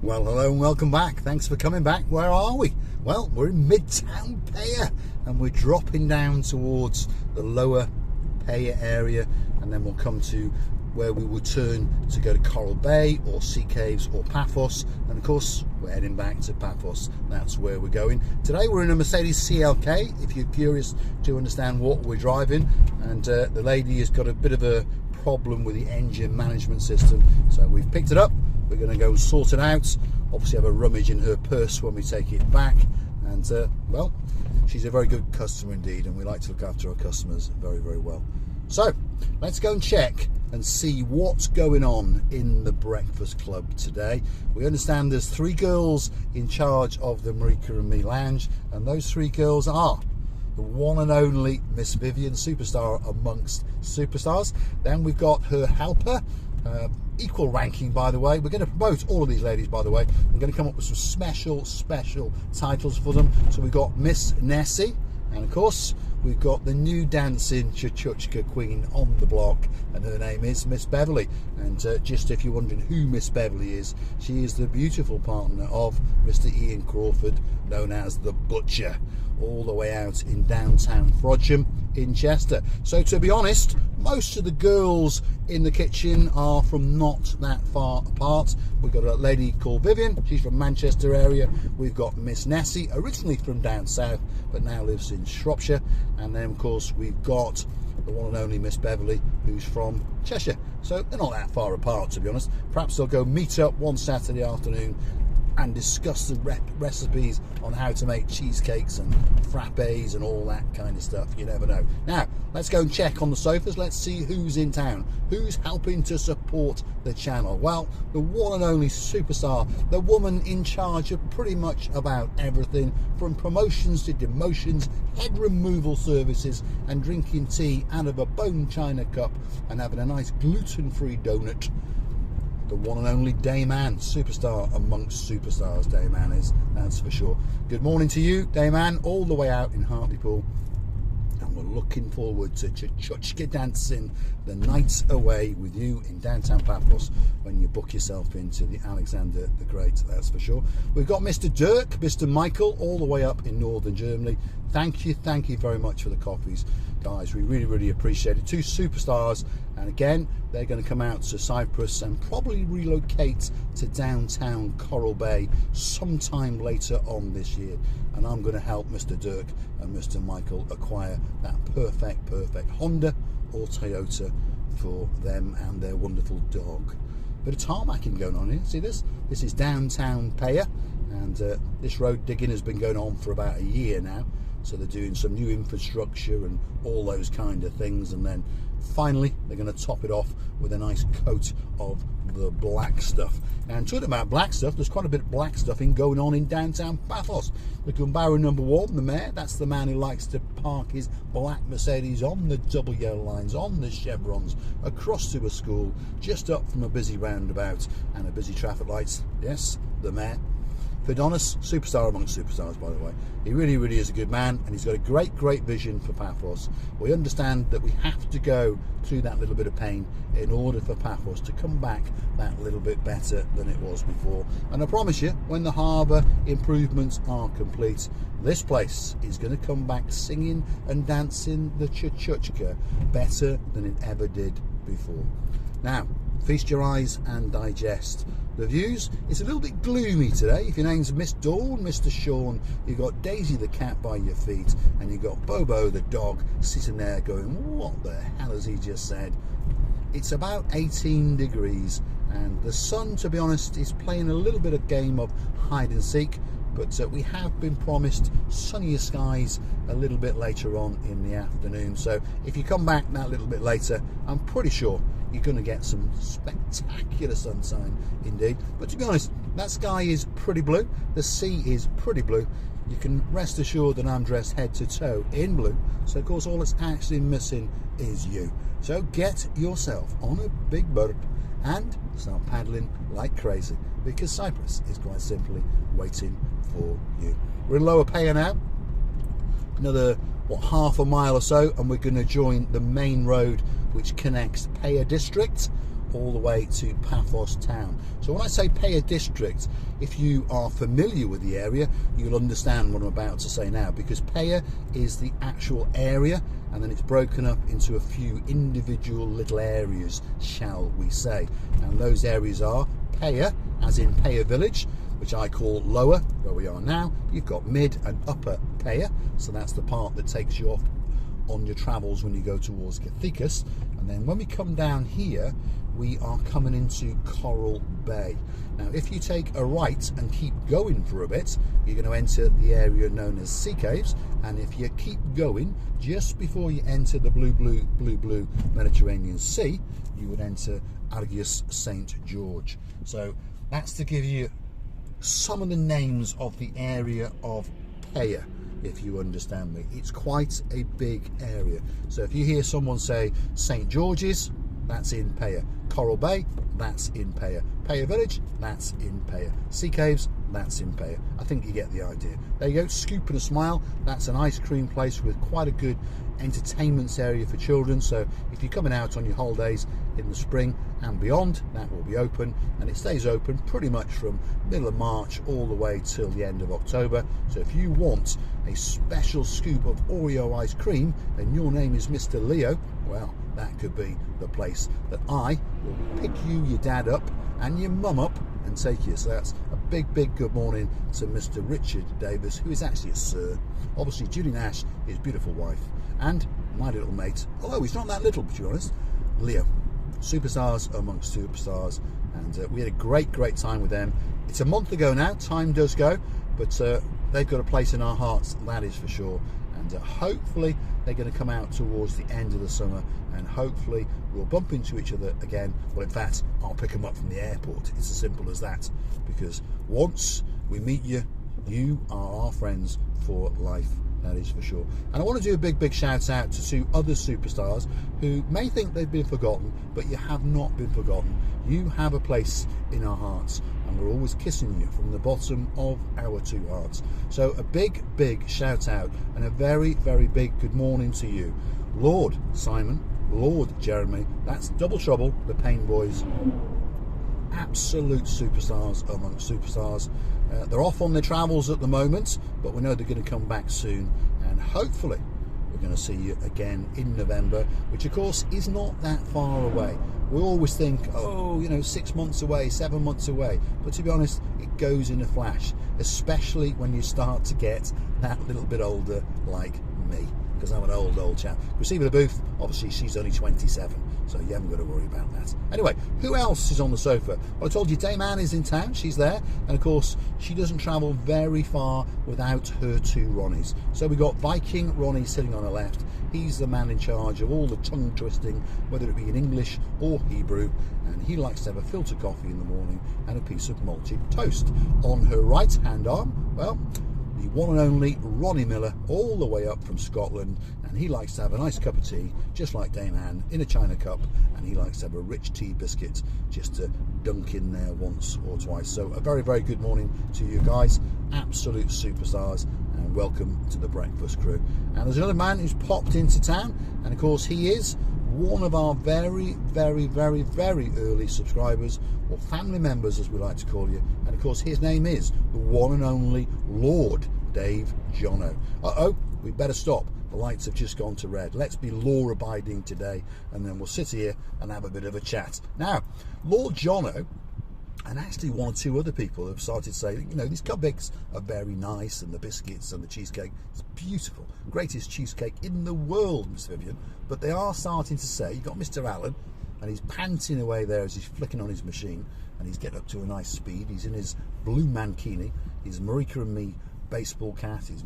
Well, hello and welcome back. Thanks for coming back. Where are we? Well, we're in Midtown Peyia and we're dropping down towards the lower Peyia area, and then we'll come to where we will turn to go to Coral Bay or Sea Caves or Paphos, and of course we're heading back to Paphos. That's where we're going. Today we're in a Mercedes CLK, if you're curious to understand what we're driving, and the lady has got a bit of a problem with the engine management system, so we've picked it up. We're going to go and sort it out. Obviously have a rummage in her purse when we take it back, and well, she's a very good customer indeed, and we like to look after our customers very, very well. So let's go and check and see what's going on in the Breakfast Club today. We understand there's 3 girls in charge of the Marika Remy lounge, and those 3 girls are the one and only Miss Vivian, superstar amongst superstars. Then we've got her helper, equal ranking, by the way. We're going to promote all of these ladies, by the way. I'm going to come up with some special titles for them. So we've got Miss Nessie, and of course we've got the new dancing Chuchuchka queen on the block, and her name is Miss Beverly. And just if you're wondering who Miss Beverly is, she is the beautiful partner of Mr. Ian Crawford, known as the Butcher, all the way out in downtown Frodsham in Chester. So to be honest, most of the girls in the kitchen are from not that far apart. We've got a lady called Vivian, she's from Manchester area. We've got Miss Nessie, originally from down south but now lives in Shropshire, and then of course we've got the one and only Miss Beverly, who's from Cheshire. So they're not that far apart, to be honest. Perhaps they'll go meet up one Saturday afternoon and discuss the recipes on how to make cheesecakes and frappes and all that kind of stuff. You never know. Now let's go and check on the sofas. Let's see who's in town, who's helping to support the channel. Well, the one and only superstar, the woman in charge of pretty much about everything, from promotions to demotions, head removal services, and drinking tea out of a bone china cup and having a nice gluten-free donut. The one and only Dame Anne, superstar amongst superstars. Dame Anne is, that's for sure. Good morning to you, Dame Anne, all the way out in Hartlepool, and we're looking forward to Chuchuchka dancing the night away with you in downtown Paphos when you book yourself into the Alexander the Great, that's for sure. We've got Mr. Dirk, Mr. Michael, all the way up in northern Germany. Thank you very much for the coffees, guys. We really appreciate it. 2 superstars, and again they're going to come out to Cyprus and probably relocate to downtown Coral Bay sometime later on this year, and I'm going to help Mr. Dirk and Mr. Michael acquire that perfect Honda or Toyota for them and their wonderful dog. Bit of tarmacking going on here. See this? This is downtown Peyia, and this road digging has been going on for about a year now. So they're doing some new infrastructure and all those kind of things, and then finally they're going to top it off with a nice coat of the black stuff. And talking about black stuff, there's quite a bit of black stuff going on in downtown Paphos. The Gumbaro number 1, the mayor, that's the man who likes to park his black Mercedes on the double yellow lines, on the chevrons, across to a school, just up from a busy roundabout and a busy traffic lights. Yes, the mayor. Fidonis, superstar amongst superstars, by the way. He really is a good man, and he's got a great vision for Paphos. We understand that we have to go through that little bit of pain in order for Paphos to come back that little bit better than it was before. And I promise you, when the harbour improvements are complete, this place is going to come back singing and dancing the Chuchuchka better than it ever did before. Now, feast your eyes and digest the views. It's a little bit gloomy today. If your name's Miss Dawn, Mr. Sean, you've got Daisy the cat by your feet, and you've got Bobo the dog sitting there going, what the hell has he just said? It's about 18 degrees, and the sun, to be honest, is playing a little bit of game of hide and seek, but we have been promised sunnier skies a little bit later on in the afternoon. So if you come back that little bit later, I'm pretty sure you're going to get some spectacular sunshine indeed. But to be honest, that sky is pretty blue, the sea is pretty blue. You can rest assured that I'm dressed head to toe in blue, so of course all that's actually missing is you. So get yourself on a big boat and start paddling like crazy, because Cyprus is quite simply waiting for you. We're in Lower Peyia now, another half a mile or so, and we're going to join the main road which connects Peyia district all the way to Paphos town. So when I say Peyia district, if you are familiar with the area, you'll understand what I'm about to say now, because Peyia is the actual area, and then it's broken up into a few individual little areas, shall we say. And those areas are Peyia, as in Peyia village, which I call lower, where we are now. You've got mid and upper Peyia, so that's the part that takes you off on your travels when you go towards Cathecus. And then when we come down here, we are coming into Coral Bay. Now if you take a right and keep going for a bit, you're going to enter the area known as Sea Caves, and if you keep going, just before you enter the blue Mediterranean Sea, you would enter Argus St George. So that's to give you some of the names of the area of Peyia, if you understand me. It's quite a big area. So if you hear someone say St George's, that's in Peyia. Coral Bay, that's in Peyia. Peyia Village, that's in Peyia. Sea Caves, that's in Peyia. I think you get the idea. There you go, Scoop and a Smile. That's an ice cream place with quite a good entertainments area for children. So if you're coming out on your holidays in the spring and beyond, that will be open, and it stays open pretty much from middle of March all the way till the end of October. So if you want a special scoop of Oreo ice cream and your name is Mr. Leo, well, that could be the place that I will pick you, your dad up and your mum up and take you. So that's a big good morning to Mr. Richard Davis, who is actually a sir. Obviously Julie Nash, his beautiful wife, and my little mate, although he's not that little, to be honest, Leo. Superstars amongst superstars, and we had a great time with them. It's a month ago now, time does go, but they've got a place in our hearts, that is for sure. And hopefully they're going to come out towards the end of the summer, and hopefully we'll bump into each other again. Well, in fact, I'll pick them up from the airport. It's as simple as that, because once we meet you, you are our friends for life, that is for sure. And I want to do a big shout out to two other superstars who may think they've been forgotten, but you have not been forgotten. You have a place in our hearts, and we're always kissing you from the bottom of our two hearts. So a big shout out and a very big good morning to you, Lord Simon, Lord Jeremy. That's Double Trouble, the Pain Boys. Absolute superstars amongst superstars. They're off on their travels at the moment, but we know they're going to come back soon, and hopefully we're going to see you again in November, which of course is not that far away. We always think, oh, you know, 6 months away, 7 months away, but to be honest, it goes in a flash, especially when you start to get that little bit older like me, because I'm an old chap. Receiver the Booth, obviously she's only 27, so you haven't got to worry about that. Anyway, who else is on the sofa? Well, I told you Dame Anne is in town, she's there, and of course she doesn't travel very far without her two Ronnies. So we got Viking Ronnie sitting on her left. He's the man in charge of all the tongue twisting, whether it be in English or Hebrew, and he likes to have a filter coffee in the morning and a piece of malted toast. On her right hand arm, well, the one and only Ronnie Miller, all the way up from Scotland, and he likes to have a nice cup of tea, just like Dame Anne, in a china cup, and he likes to have a rich tea biscuit just to dunk in there once or twice. So a very good morning to you guys, absolute superstars, and welcome to the breakfast crew. And there's another man who's popped into town, and of course he is one of our very early subscribers, or family members as we like to call you, and of course his name is the one and only Lord Dave Jono. We better stop, the lights have just gone to red. Let's be law abiding today, and then we'll sit here and have a bit of a chat. Now, Lord Jono, and actually one or two other people have started saying, you know, these cupcakes are very nice, and the biscuits and the cheesecake, it's beautiful, greatest cheesecake in the world, Miss Vivian. But they are starting to say, you've got Mr. Allen, and he's panting away there as he's flicking on his machine, and he's getting up to a nice speed. He's in his blue mankini, his Marika Remy baseball cap, he's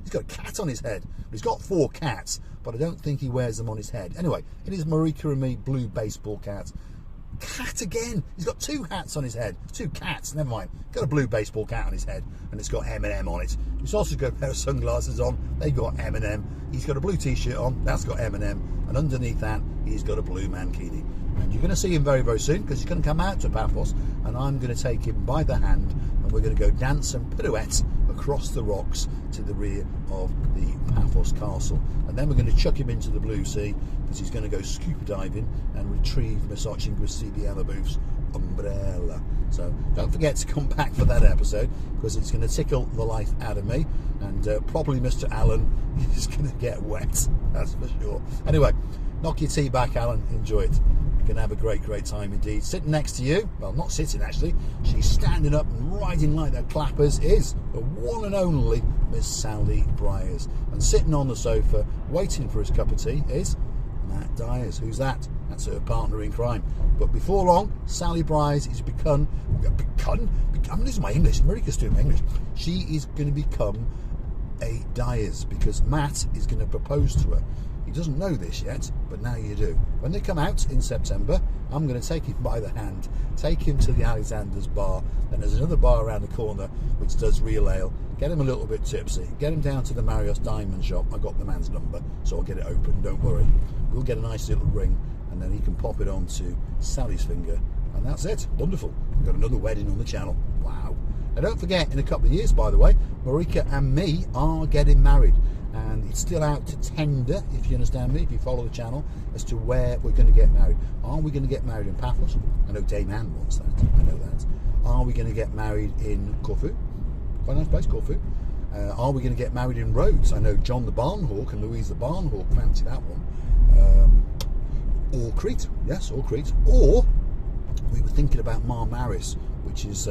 got a cat on his head. He's got 4 cats, but I don't think he wears them on his head. Anyway, in his Marika Remy blue baseball cat again, he's got 2 hats on his head, 2 cats, never mind, got a blue baseball cat on his head, and it's got M&M on it. He's also got a pair of sunglasses on, they've got M&M. He's got a blue t-shirt on, that's got M&M, and underneath that he's got a blue mankini. And you're going to see him very soon, because he's going to come out to Paphos, and I'm going to take him by the hand, and we're going to go dance and pirouette across the rocks to the rear of the Paphos castle. And then we're going to chuck him into the blue sea because he's going to go scuba diving and retrieve Versace Gracilia Labouf's umbrella. So don't forget to come back for that episode, because it's going to tickle the life out of me, and probably Mr. Allen is going to get wet, that's for sure. Anyway, knock your tea back, Alan, enjoy it. You're going to have a great time indeed. Sitting next to you, well, not sitting actually, she's standing up and riding like the clappers, is the one and only Miss Sally Briers. And sitting on the sofa waiting for his cup of tea is Matt Dyers. Who's that? That's her partner in crime. But before long, Sally Briers is I'm losing my English. Marika's doing my English. She is going to become a Dyers, because Matt is going to propose to her. He doesn't know this yet, but now you do. When they come out in September, I'm going to take him by the hand, take him to the Alexander's bar. Then there's another bar around the corner which does real ale. Get him a little bit tipsy, get him down to the Marriott Diamond shop. I got the man's number, so I'll get it open, don't worry. We'll get a nice little ring, and then he can pop it onto Sally's finger, and that's it. Wonderful. We've got another wedding on the channel. Wow. Now don't forget, in a couple of years, by the way, Marika and me are getting married, and it's still out to tender, if you understand me, if you follow the channel, as to where we're going to get married. Are we going to get married in Paphos? I know Dame Anne wants that, I know that. Are we going to get married in Corfu? Quite a nice place, Corfu. Are we going to get married in Rhodes? I know John the Barnhawk and Louise the Barnhawk fancy that one. Or Crete, yes, or Crete. Or we were thinking about Marmaris, which is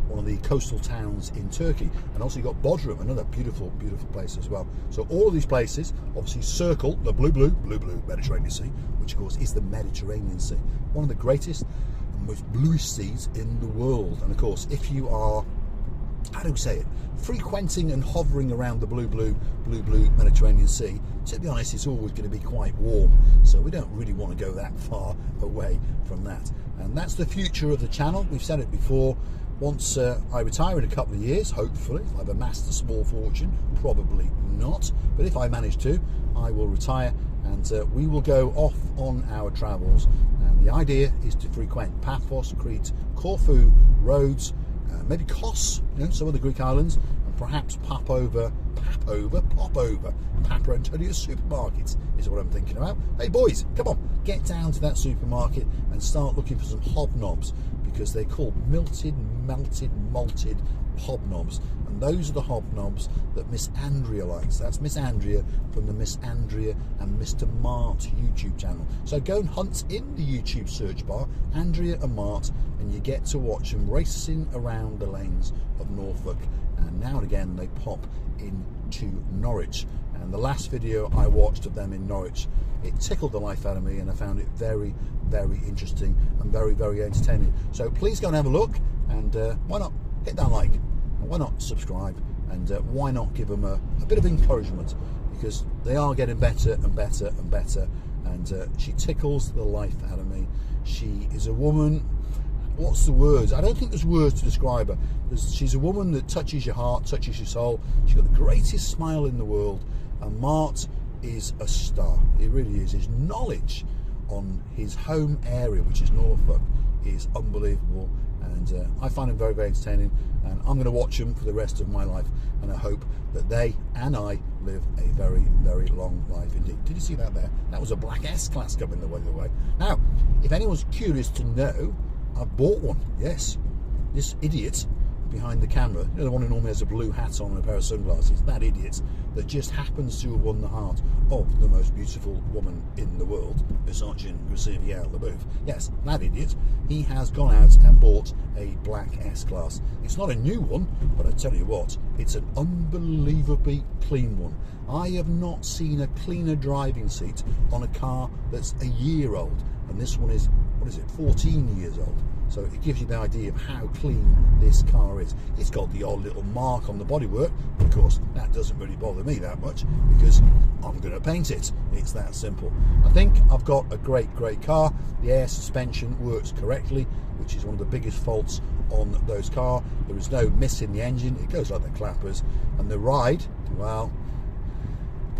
one of the coastal towns in Turkey, and also you got Bodrum, another beautiful place as well. So all of these places obviously circle the blue Mediterranean Sea, which of course is the Mediterranean Sea, one of the greatest and most bluest seas in the world. And of course, if you are, how do we say it, frequenting and hovering around the blue Mediterranean Sea, to be honest, it's always going to be quite warm, so we don't really want to go that far away from that. And that's the future of the channel. We've said it before. Once I retire in a couple of years, hopefully, if I've amassed a small fortune, probably not, but if I manage to, I will retire, and we will go off on our travels. And the idea is to frequent Paphos, Crete, Corfu, Rhodes, maybe Kos, some of the Greek islands, and perhaps pop over Papa Antonius supermarkets is what I'm thinking about. Hey boys, come on, get down to that supermarket and start looking for some hobnobs, because they're called melted malted hobnobs, and those are the hobnobs that Miss Andrea likes. That's Miss Andrea from the Miss Andrea and Mr. Mart YouTube channel. So go and hunt in the YouTube search bar Andrea and Mart, and you get to watch them racing around the lanes of Norfolk, and now and again they pop into Norwich. And the last video I watched of them in Norwich, it tickled the life out of me, and I found it very interesting and very entertaining. So please go and have a look, and why not hit that like, and why not subscribe, and why not give them a bit of encouragement, because they are getting better and better, and she tickles the life out of me. She is a woman, what's the words? I don't think there's words to describe her. She's a woman that touches your heart, touches your soul. She's got the greatest smile in the world, and Mart is a star. He really is. His knowledge on his home area, which is Norfolk, is unbelievable, and I find him very entertaining, and I'm going to watch him for the rest of my life, and I hope that they and I live a very long life indeed. Did you see that there? That was a black S-Class coming the way. Now, if anyone's curious to know, I bought one. Yes, this idiot behind the camera, the one who normally has a blue hat on and a pair of sunglasses, that idiot that just happens to have won the heart of the most beautiful woman in the world, Versace Gracilia Labouf. Yes, that idiot, he has gone out and bought a black S-Class. It's not a new one, but I tell you what, it's an unbelievably clean one. I have not seen a cleaner driving seat on a car that's a year old, and this one is, 14 years old. So it gives you the idea of how clean this car is. It's got the odd little mark on the bodywork, but of course that doesn't really bother me that much, because I'm going to paint it. It's that simple. I think I've got a great car. The air suspension works correctly, which is one of the biggest faults on those cars. There is no miss in the engine. It goes like the clappers. And the ride, well,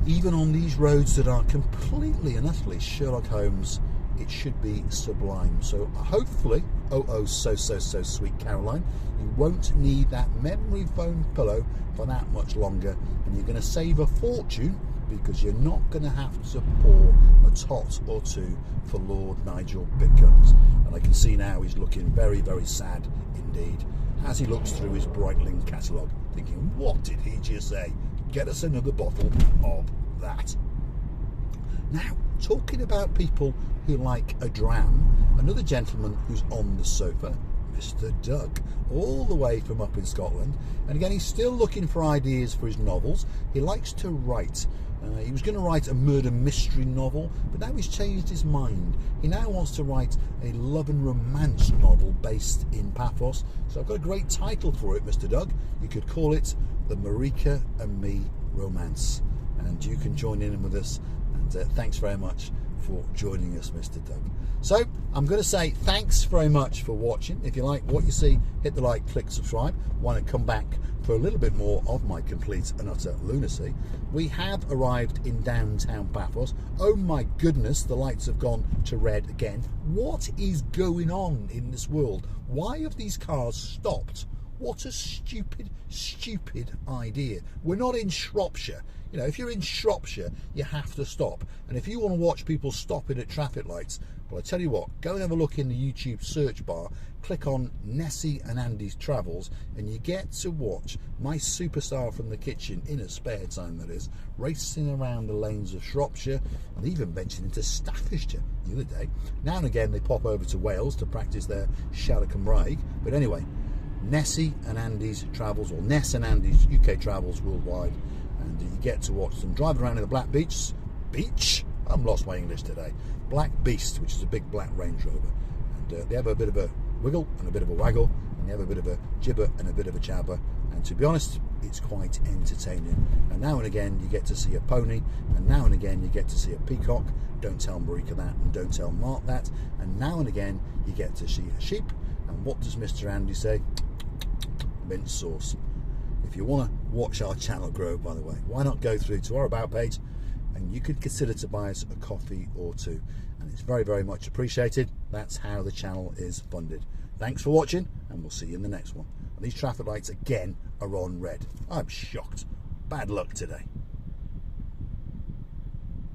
even on these roads that are completely and utterly Sherlock Holmes, it should be sublime. So hopefully, oh so sweet Caroline, you won't need that memory foam pillow for that much longer, and you're going to save a fortune because you're not going to have to pour a tot or two for Lord Nigel Bidguns. And I can see now he's looking very, very sad indeed as he looks through his Breitling catalogue, thinking, what did he just say? Get us another bottle of that. Now, talking about people who like a dram, another gentleman who's on the sofa, Mr. Doug, all the way from up in Scotland. And again, he's still looking for ideas for his novels. He likes to write. He was going to write a murder mystery novel, but now he's changed his mind. He now wants to write a love and romance novel based in Paphos. So I've got a great title for it, Mr. Doug. You could call it The Marika and Me Romance. And you can join in with us. And thanks very much for joining us, Mr. Doug. So I'm going to say thanks very much for watching. If you like what you see, hit the like, click subscribe. Want to come back for a little bit more of my complete and utter lunacy? We have arrived in downtown Paphos. Oh my goodness, the lights have gone to red again. What is going on in this world? Why have these cars stopped? What a stupid idea. We're not in Shropshire. You know, if you're in Shropshire, you have to stop. And if you want to watch people stopping at traffic lights, well, I tell you what, go and have a look in the YouTube search bar, click on Nessie and Andy's Travels, and you get to watch my superstar from the kitchen, in a spare time that is, racing around the lanes of Shropshire, and even venturing into Staffordshire the other day. Now and again, they pop over to Wales to practice their Siarad Cymraeg. But anyway, Nessie and Andy's Travels, or Ness and Andy's UK Travels worldwide, and you get to watch them drive around in the Black Beach. I'm lost my English today. Black Beast, which is a big black Range Rover, and they have a bit of a wiggle and a bit of a waggle, and they have a bit of a gibber and a bit of a jabber, and to be honest, it's quite entertaining. And now and again you get to see a pony, and now and again you get to see a peacock. Don't tell Marika that, and don't tell Mark that. And now and again you get to see a sheep. And what does Mr. Andy say? Mint sauce. If you want to watch our channel grow, by the way, why not go through to our About page, and you could consider to buy us a coffee or two, and it's very, very much appreciated. That's how the channel is funded. Thanks for watching, and we'll see you in the next one. And these traffic lights again are on red. I'm shocked. Bad luck today.